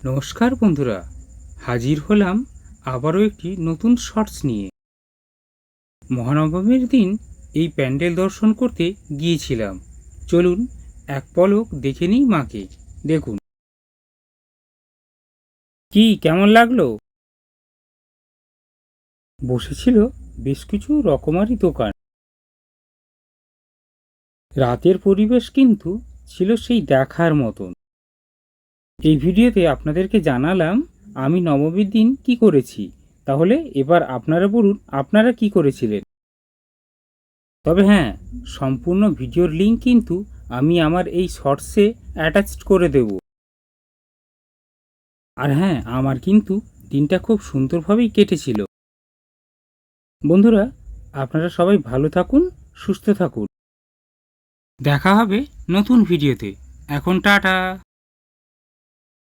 নমস্কার বন্ধুরা, হাজির হলাম আবারও একটি নতুন শর্টস নিয়ে। মহানবমীর দিন এই প্যান্ডেল দর্শন করতে গিয়েছিলাম। চলুন এক পলক দেখে নিই মাকে। দেখুন কি কেমন লাগলো। বসেছিল বেশ কিছু রকমারি দোকান। রাতের পরিবেশ কিন্তু ছিল সেই দেখার মতন। এই ভিডিওতে আপনাদেরকে জানালাম আমি নবমীর দিন কি করেছি। তাহলে এবার আপনারা বলুন আপনারা কি করেছিলেন। তবে হ্যাঁ, সম্পূর্ণ ভিডিওর লিঙ্ক কিন্তু আমি আমার এই শর্টসে অ্যাটাচড করে দেব। আর হ্যাঁ, আমার কিন্তু দিনটা খুব সুন্দরভাবেই কেটেছিল। বন্ধুরা, আপনারা সবাই ভালো থাকুন, সুস্থ থাকুন। দেখা হবে নতুন ভিডিওতে। এখন টাটা।